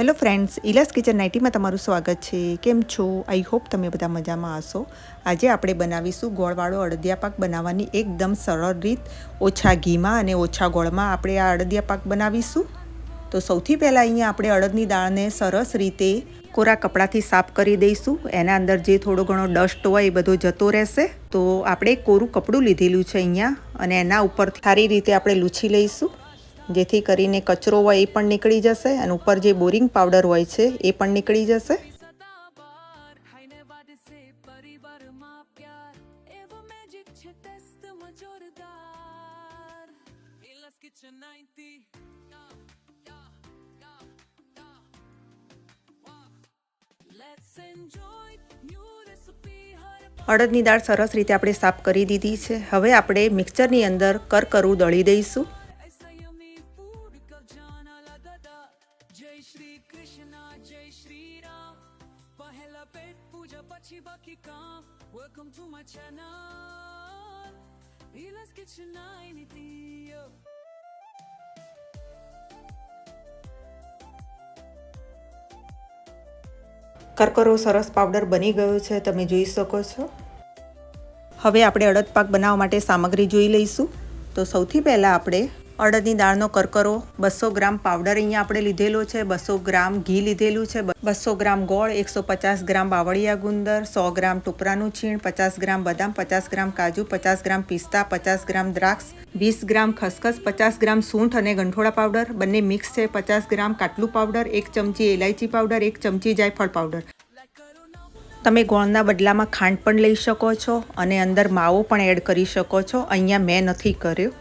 Hello friends, ઇલાસ kitchen 90માં તમારું સ્વાગત છે. કેમ છો? આઈ હોપ તમે બધા મજામાં હશો. આજે આપણે બનાવીશું ગોળવાળો અડદિયા પાક બનાવવાની એકદમ સરળ રીત. ઓછા ઘીમાં અને ઓછા ગોળમાં આપણે આ અડદિયા પાક બનાવીશું. તો સૌથી પહેલાં અહીંયા આપણે અડદની દાળને સરસ રીતે કોરા કપડાથી સાફ કરી દઈશું. એના અંદર જે થોડો ઘણો ડસ્ટ હોય એ બધો જતો રહેશે. તો આપણે કોરું કપડું લીધેલું છે અહીંયા, અને એના ઉપર સારી રીતે આપણે લૂછી લઈશું, જેથી કરીને કચરો હોય એ પણ નીકળી જશે અને ઉપર જે બોરિંગ પાવડર હોય છે એ પણ નીકળી જશે. અડદની દાળ સરસ રીતે આપણે સાફ કરી દીધી છે. હવે આપણે મિક્સરની અંદર કરકરું દળી દઈશું. કરકરો સરસ પાવડર બની ગયો છે, તમે જોઈ શકો છો. હવે આપણે અડદ પાક બનાવવા માટે સામગ્રી જોઈ લઈશું. તો સૌથી પહેલાં આપણે અડદની દાળનો કરકરો 200 ગ્રામ પાવડર અહીંયા આપણે લીધેલો છે, 200 ગ્રામ ઘી લીધેલું છે, 200 ગ્રામ ગોળ, 150 ગ્રામ બાવળિયા ગુંદર, 100 ગ્રામ ટોપરાનું છીણ, 50 ગ્રામ બદામ, 50 ગ્રામ કાજુ, 50 ગ્રામ પિસ્તા, 50 ગ્રામ દ્રાક્ષ, 20 ગ્રામ ખસખસ, 50 ગ્રામ સૂંઠ અને ગંઠોડા પાવડર બંને મિક્સ છે, 50 ગ્રામ કાટલું પાવડર, 1 ચમચી એલાયચી પાવડર, 1 ચમચી જાયફળ પાવડર. તમે ગોળના બદલામાં ખાંડ પણ લઈ શકો છો અને અંદર માવો પણ એડ કરી શકો છો. અહીંયા મેં નથી કર્યો.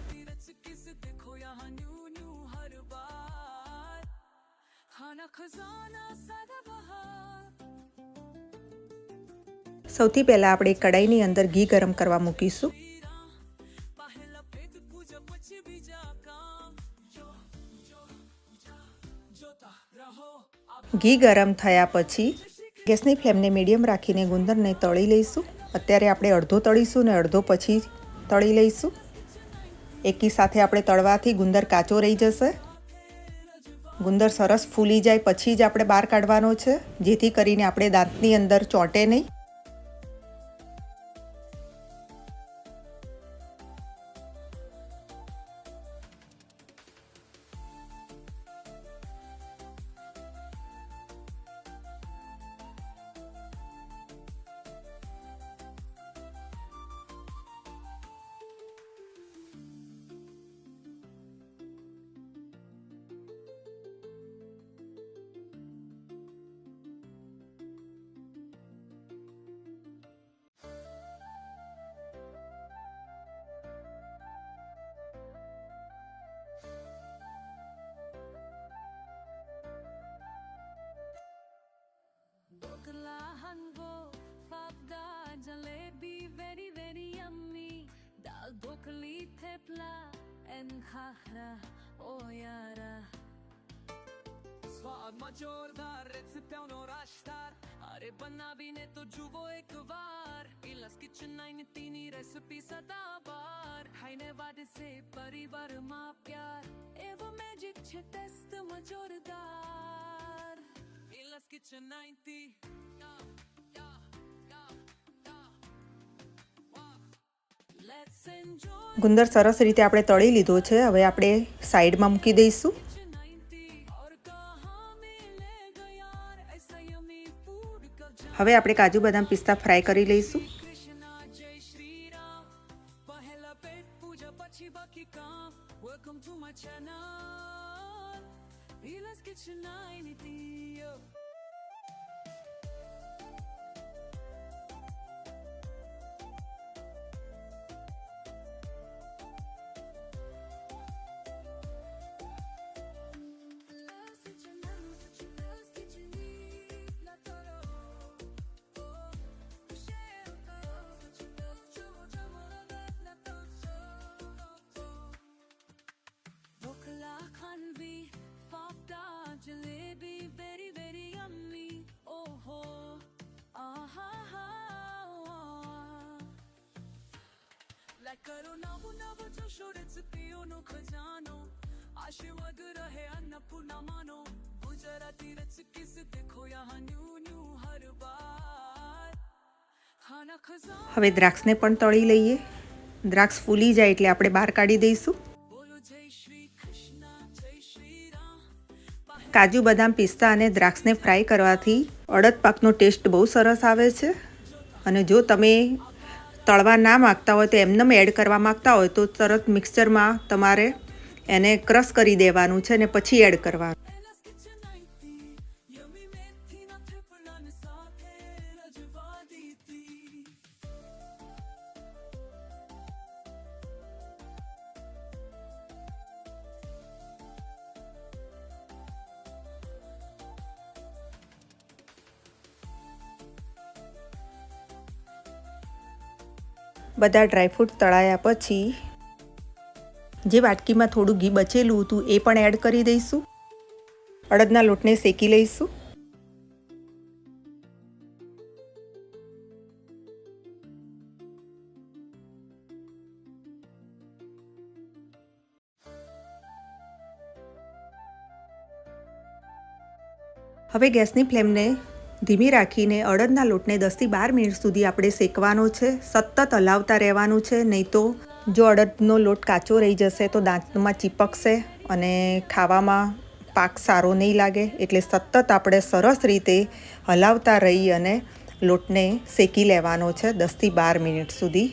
સૌથી પહેલાં આપણે કડાઈની અંદર ઘી ગરમ કરવા મૂકીશું. ઘી ગરમ થયા પછી ગેસની ફ્લેમને મીડિયમ રાખીને ગુંદરને તળી લઈશું. અત્યારે આપણે અડધો તળીશું ને અડધો પછી તળી લઈશું. એકી સાથે આપણે તળવાથી ગુંદર કાચો રહી જશે. ગુંદર સરસ ફૂલી જાય પછી જ આપણે બહાર કાઢવાનો છે, જેથી કરીને આપણે દાંતની અંદર ચોંટે નહીં. Jalebi, very very yummy. Dal brokoli, thepla and khahra, oh yara. સ્વાદમાં જોરદાર, રેસિપીઓનો રાશતાર, અરે બનાવીને તો જુઓ એકવાર. ઇલાસ કિચન 90 ની રેસિપી સદાબહાર, ખાઈને વાદે છે પરિવારમાં પ્યાર. એવો મેજિક છે ટેસ્ટમાં જોરદાર. ઇલાસ કિચન 90. ગુંદર સરસ રીતે આપણે તળી લીધો છે. હવે આપણે સાઈડમાં મૂકી દઈશું. હવે આપણે કાજુ બદામ પિસ્તા ફ્રાય કરી લઈશું. Jalebi, very very yummy. Oh ho, aha ha. Like karo navu navu jo રેસિપીઓનો ખજાનો, આશીર્વાદ રહે અન્નપૂર્ણા માનો. ગુજરાતી यहाँ न्यू न्यू हर बार खाना खजा હવે દ્રાક્ષને પણ તળી લઈએ. દ્રાક્ષ ફૂલી જાય એટલે આપણે બહાર કાઢી દઈશું. बोलो जय श्री कृष्ण जय श्री राम કાજુ બદામ પિસ્તા અને દ્રાક્ષને ફ્રાય કરવાથી અડદ પાકનો ટેસ્ટ બહુ સરસ આવે છે. અને જો તમે તળવા ના માગતા હોય તો એમનેમ એડ કરવા માગતા હોય તો તરત મિક્સચરમાં તમારે એને ક્રશ કરી દેવાનું છે અને પછી એડ કરવાનું. Ella's Kitchen 90 yummy methi na triplan saathe rajwa diti બધા ડ્રાયફ્રૂટ તળાયા પછી જે વાટકીમાં થોડું ઘી બચેલું હતું એ પણ એડ કરી દઈશું. અડદના લોટને શેકી લઈશું. હવે ગેસની ફ્લેમને ધીમી રાખીને અડદના લોટને 10 થી 12 મિનિટ સુધી આપણે શેકવાનો છે. સતત હલાવતા રહેવાનું છે, નહીં તો જો અડદનો લોટ કાચો રહી જશે તો દાંતમાં ચીપકશે અને ખાવામાં પાક સારો નહીં લાગે. એટલે સતત આપણે સરસ રીતે હલાવતા રહી અને લોટને શેકી લેવાનો છે 10 થી 12 મિનિટ સુધી.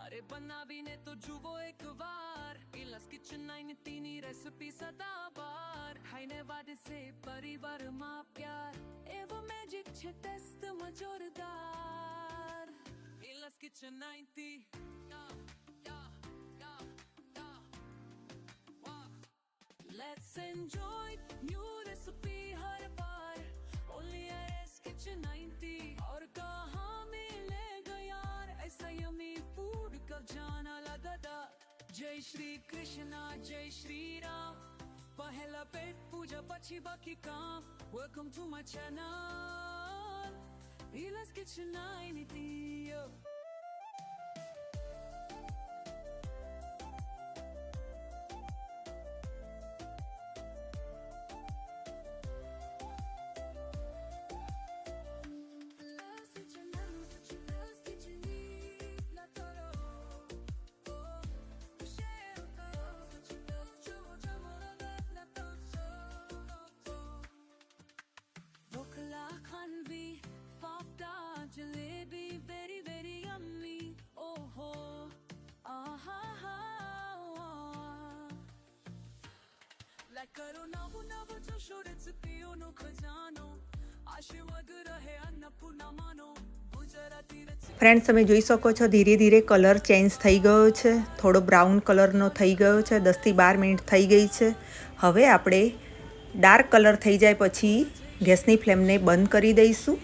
अरे बनावीने तो जुवो एक बार Ella's Kitchen 90 ની રેસિપી સદાબાર ખાઈને વાદ સે પરિવારમાં પ્યાર એવો મેજિક છે ટેસ્ટમાં જોરદાર Ella's Kitchen 90 Let's enjoy new recipe her bar only at Ella's Kitchen 90 और कहाँ मिलेगा यार ऐसा यम्मी फूड का जाना लगा जय श्री कृष्णा जय श्री राम पहला पेट पूजा પછી બાકી કામ welcome to my channel Ella's Kitchen 90 Jalebi very very yummy oh ho aha like karo navu navu jo recipe no khajano આશીર્વાદ રહે અન્નપૂર્ણા માનો ગુજરાતી recipe ફ્રેન્ડ્સ, તમે જોઈ શકો છો ધીરે ધીરે કલર ચેન્જ થઈ ગયો છે. થોડો બ્રાઉન કલરનો થઈ ગયો છે. 10 થી 12 મિનિટ થઈ ગઈ છે. હવે આપણે ડાર્ક કલર થઈ જાય પછી ગેસની ફ્લેમને બંધ કરી દઈશું.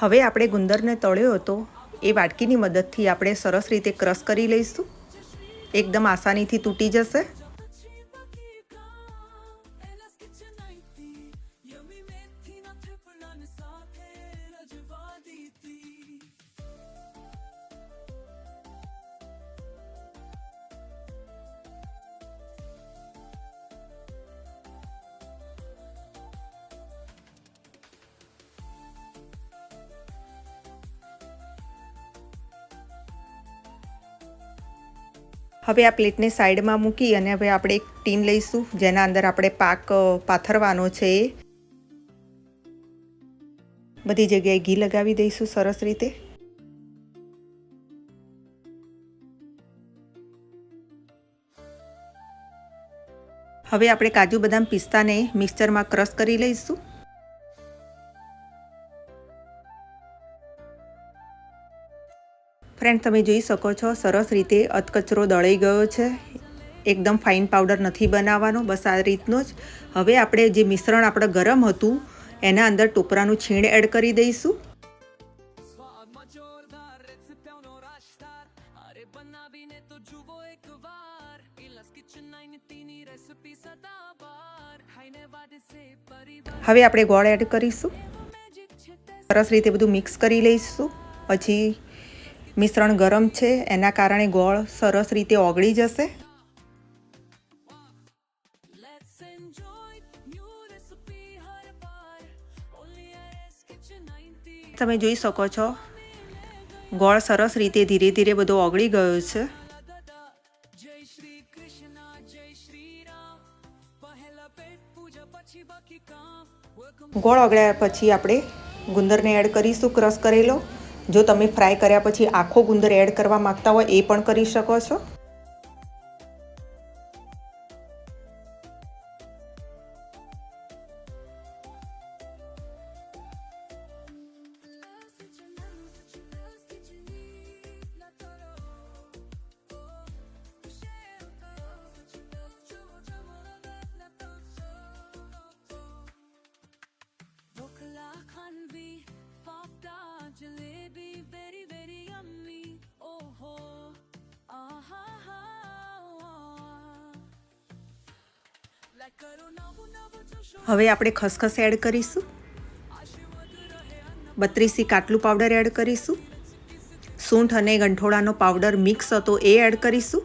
હવે આપણે ગુંદરને તળ્યો હતો એ વાટકીની મદદથી આપણે સરસ રીતે ક્રશ કરી લઈશું. એકદમ આસાનીથી તૂટી જશે. હવે આ પ્લેટને સાઈડમાં મૂકી અને હવે આપણે એક ટીન લઈશું જેના અંદર આપણે પાક પાથરવાનો છે. બધી જગ્યાએ ઘી લગાવી દઈશું સરસ રીતે. હવે આપણે કાજુ બદામ પિસ્તાને મિક્સચરમાં ક્રશ કરી લઈશું. ફ્રેન્ડ, તમે જોઈ શકો છો સરસ રીતે અધકચરો દળાઈ ગયો છે. એકદમ ફાઇન પાવડર નથી બનાવવાનો, બસ આ રીતનો જ. હવે આપણે જે મિશ્રણ આપણે ગરમ હતું એના અંદર ટોપરાનું છીણ એડ કરી દઈશું. સ્વાદમાં જોરદાર રેસિપીઓનો રાશતાર અરે બનાવીને તો જુઓ એકવાર Ella's Kitchen 90 ની રેસિપી સદાબાર ખાઈને વાદ સે પરિવાર હવે આપણે ગોળ એડ કરીશું. મેજિક છે સરસ રીતે બધું મિક્સ કરી લઈશું. પછી મિશ્રણ ગરમ છે એના કારણે ગોળ સરસ રીતે ઓગળી જશે. તમે જોઈ શકો છો ગોળ સરસ રીતે ધીરે ધીરે બધો ઓગળી ગયો છે. જય શ્રી કૃષ્ણ જય શ્રી રામ પહેલા પેટ પૂજા પછી બાકી કામ. ગોળ ઓગળ્યા પછી આપણે ગુંદરને એડ કરીશું, ક્રશ કરેલો. જો તમે ફ્રાય કર્યા પછી આખો ગુંદર એડ કરવા માંગતા હોય એ પણ કરી શકો છો. Jalebi very very yummy. Oh ho, aha ha. Like karo navu navu jo. હવે આપણે ખસખસ એડ કરીશું, 32 કાટલું પાવડર એડ કરીશું, સૂંઠ અને ગંઠોડાનો પાવડર મિક્સ હતો એ એડ કરીશું,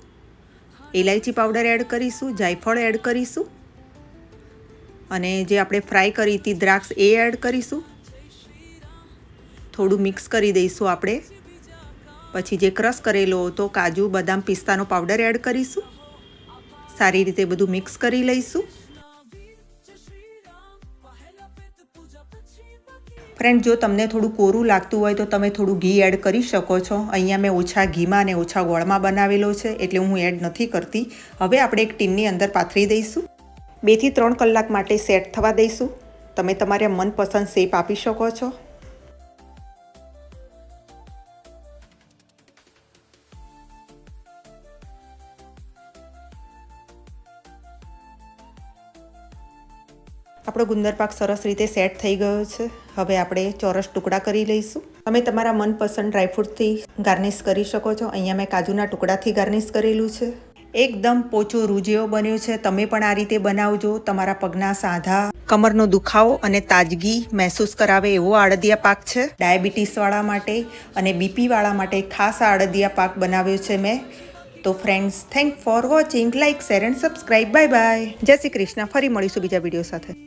ઇલાયચી પાવડર એડ કરીશું, જાયફળ એડ કરીશું અને જે આપણે ફ્રાય કરી હતી દ્રાક્ષ એ એડ કરીશું. થોડું મિક્સ કરી દઈશું આપણે. પછી જે ક્રશ કરેલો હતો કાજુ બદામ પિસ્તાનો પાવડર એડ કરીશું. સારી રીતે બધું મિક્સ કરી લઈશું. ફ્રેન્ડ, જો તમને થોડું કોરું લાગતું હોય તો તમે થોડું ઘી એડ કરી શકો છો. અહીંયા મેં ઓછા ઘીમાં અને ઓછા ગોળમાં બનાવેલો છે એટલે હું એડ નથી કરતી. હવે આપણે એક ટીનની અંદર પાથરી દઈશું. 2 થી 3 કલાક માટે સેટ થવા દઈશું. તમે તમારા મનપસંદ શેપ આપી શકો છો. આપણો ગુંદર પાક સરસ રીતે સેટ થઈ ગયો છે. હવે આપણે ચોરસ ટુકડા કરી લઈશું. તમે તમારા મનપસંદ ડ્રાયફ્રૂટથી ગાર્નિશ કરી શકો છો. અહીંયા મેં કાજુના ટુકડાથી ગાર્નિશ કરેલું છે. એકદમ પોચો રૂ જેવો બન્યો છે. તમે પણ આ રીતે બનાવજો. તમારા પગના સાંધા, કમરનો દુખાવો અને તાજગી મહેસૂસ કરાવે એવો અડદિયા પાક છે. ડાયાબિટીસવાળા માટે અને બીપીવાળા માટે ખાસ આ અડદિયા પાક બનાવ્યો છે મેં. તો friends, thank for watching. Like, share and subscribe. Bye bye. જય શ્રી કૃષ્ણ. ફરી મળીશું બીજા વિડીયો સાથે.